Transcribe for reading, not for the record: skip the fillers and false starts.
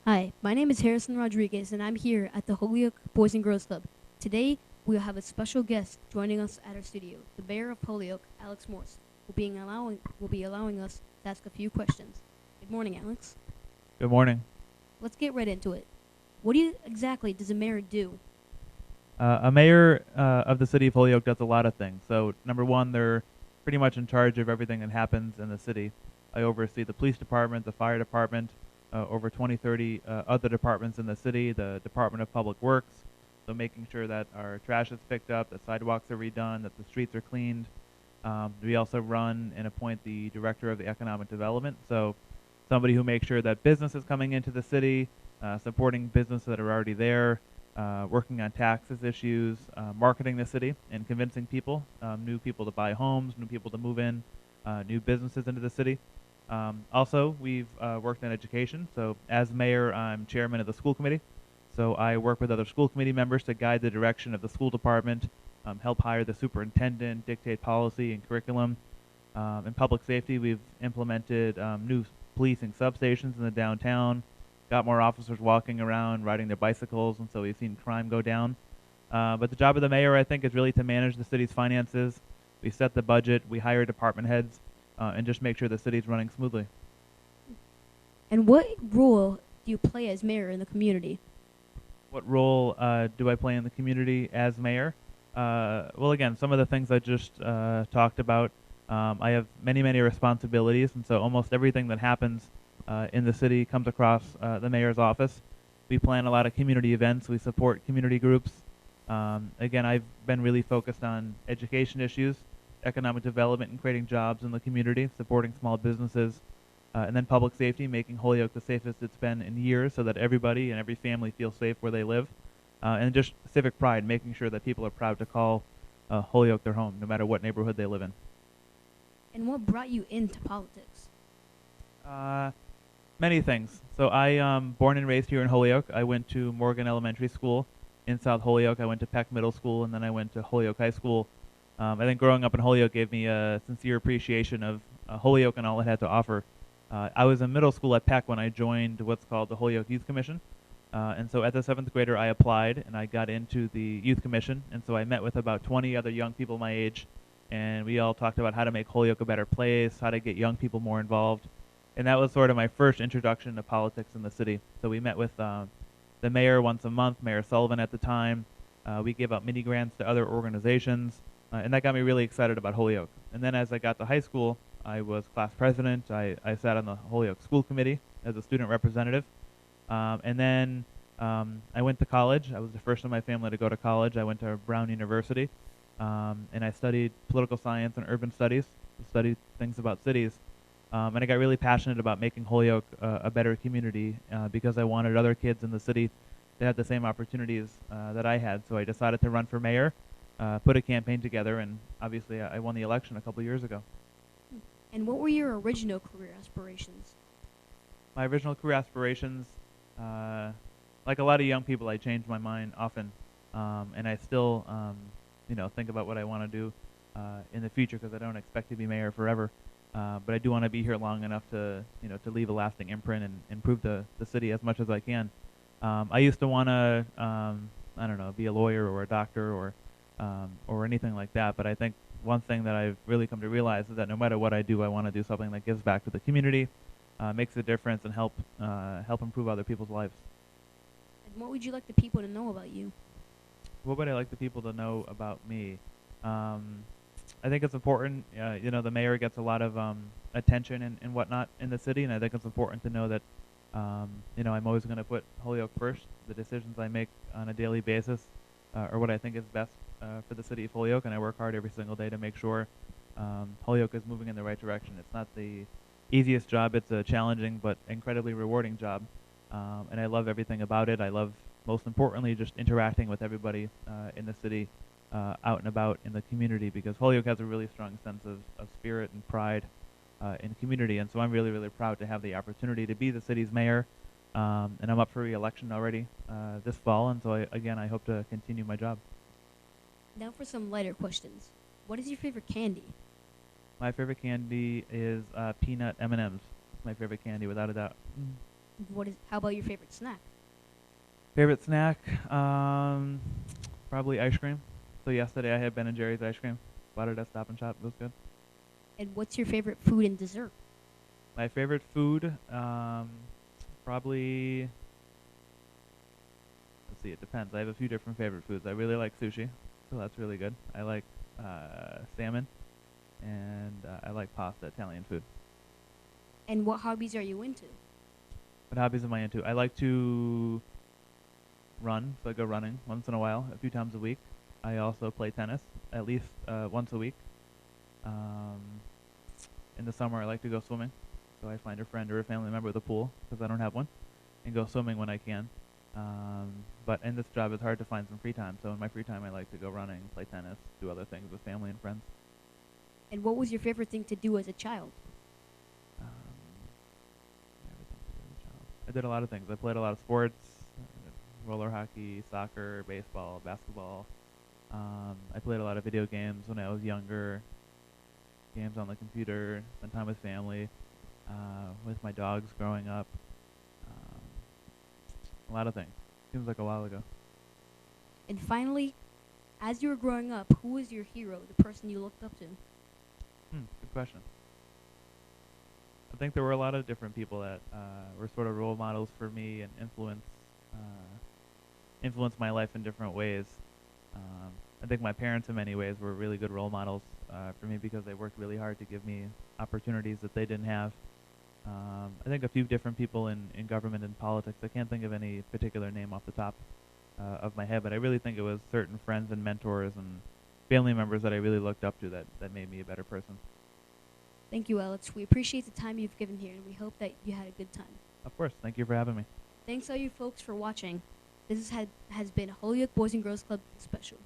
Hi, my name is Harrison Rodriguez, and I'm here at the Holyoke Boys and Girls Club. Today, we'll have a special guest joining us at our studio. The mayor of Holyoke, Alex Morse, will be allowing us to ask a few questions. Good morning, Alex. Good morning. Let's get right into it. Exactly does a mayor do? A mayor of the city of Holyoke does a lot of things. So, number one, they're pretty much in charge of everything that happens in the city. I oversee the police department, the fire department, over 20, 30 other departments in the city, the Department of Public Works. So, making sure that our trash is picked up, the sidewalks are redone, that the streets are cleaned. We also run and appoint the director of the economic development. So, somebody who makes sure that businesses coming into the city, supporting businesses that are already there, working on taxes issues, marketing the city, and convincing people, new people to buy homes, new people to move in, new businesses into the city. Also, we've worked in education. So, as mayor, I'm chairman of the school committee. So, I work with other school committee members to guide the direction of the school department, help hire the superintendent, dictate policy and curriculum. In public safety, we've implemented new policing substations in the downtown, got more officers walking around, riding their bicycles, and so we've seen crime go down. But the job of the mayor, I think, is really to manage the city's finances. We set the budget, we hire department heads, and just make sure the city's running smoothly. And what role do you play as mayor in the community? What role do I play in the community as mayor? Well, again, some of the things I just talked about. I have many, many responsibilities, and so almost everything that happens in the city comes across the mayor's office. We plan a lot of community events. We support community groups. Again, I've been really focused on education issues, economic development, and creating jobs in the community, supporting small businesses, and then public safety, making Holyoke the safest it's been in years so that everybody and every family feels safe where they live. And just civic pride, making sure that people are proud to call Holyoke their home, no matter what neighborhood they live in. And what brought you into politics? Uh, Many things. So I born and raised here in Holyoke. I went to Morgan Elementary School in South Holyoke. I went to Peck Middle School, and then I went to Holyoke High School. I think growing up in Holyoke gave me a sincere appreciation of Holyoke and all it had to offer. I was in middle school at Peck when I joined what's called the Holyoke Youth Commission. And so as a seventh grader, I applied and I got into the Youth Commission. And so I met with about 20 other young people my age, and we all talked about how to make Holyoke a better place, how to get young people more involved. And that was sort of my first introduction to politics in the city. So we met with the mayor once a month, Mayor Sullivan at the time. We gave out mini grants to other organizations, and that got me really excited about Holyoke. And then as I got to high school, I was class president. I sat on the Holyoke School Committee as a student representative. And then I went to college. I was the first in my family to go to college. I went to Brown University, and I studied political science and urban studies, studied things about cities. And I got really passionate about making Holyoke a better community because I wanted other kids in the city to have the same opportunities that I had. So I decided to run for mayor, put a campaign together, and obviously I won the election a couple years ago. And what were your original career aspirations? My original career aspirations, uh, like a lot of young people, I change my mind often, and I still, think about what I want to do in the future because I don't expect to be mayor forever. But I do want to be here long enough to leave a lasting imprint and improve the city as much as I can. I used to want to, I don't know, be a lawyer or a doctor or anything like that. But I think one thing that I've really come to realize is that no matter what I do, I want to do something that gives back to the community, makes a difference, and help improve other people's lives. And what would you like the people to know about you? What would I like the people to know about me? Um, I think it's important. The mayor gets a lot of attention and whatnot in the city, and I think it's important to know that, I'm always going to put Holyoke first. The decisions I make on a daily basis are what I think is best for the city of Holyoke, and I work hard every single day to make sure Holyoke is moving in the right direction. It's not the easiest job. It's a challenging but incredibly rewarding job, and I love everything about it. I love, most importantly, just interacting with everybody in the city, out and about in the community, because Holyoke has a really strong sense of spirit and pride in community. And so I'm really, really proud to have the opportunity to be the city's mayor. And I'm up for re-election already this fall. And so, I hope to continue my job. Now for some lighter questions. What is your favorite candy? My favorite candy is peanut M&Ms. My favorite candy, without a doubt. How about your favorite snack? Favorite snack? Probably ice cream. So yesterday I had Ben and Jerry's ice cream. Bought it at Stop and Shop. It was good. And what's your favorite food and dessert? My favorite food? Probably. Let's see. It depends. I have a few different favorite foods. I really like sushi, so that's really good. I like salmon, and I like pasta, Italian food. And what hobbies are you into? What hobbies am I into? I like to run, so I go running once in a while, a few times a week. I also play tennis at least once a week. Um, in the summer, I like to go swimming, so I find a friend or a family member with a pool because I don't have one, and go swimming when I can. But in this job, it's hard to find some free time. So in my free time, I like to go running, play tennis, do other things with family and friends. And what was your favorite thing to do as a child? Um, everything to do with a child. I did a lot of things. I played a lot of sports, roller hockey, soccer, baseball, basketball. I played a lot of video games when I was younger. Games on the computer, spent time with family, with my dogs growing up. Um, a lot of things. Seems like a while ago. And finally, as you were growing up, who was your hero, the person you looked up to? Good question. I think there were a lot of different people that were sort of role models for me and influenced my life in different ways. I think my parents, in many ways, were really good role models for me because they worked really hard to give me opportunities that they didn't have. I think a few different people in government and politics. I can't think of any particular name off the top of my head, but I really think it was certain friends and mentors and family members that I really looked up to that made me a better person. Thank you, Alex. We appreciate the time you've given here, and we hope that you had a good time. Of course. Thank you for having me. Thanks all you folks for watching. This has been Holyoke Boys and Girls Club Special.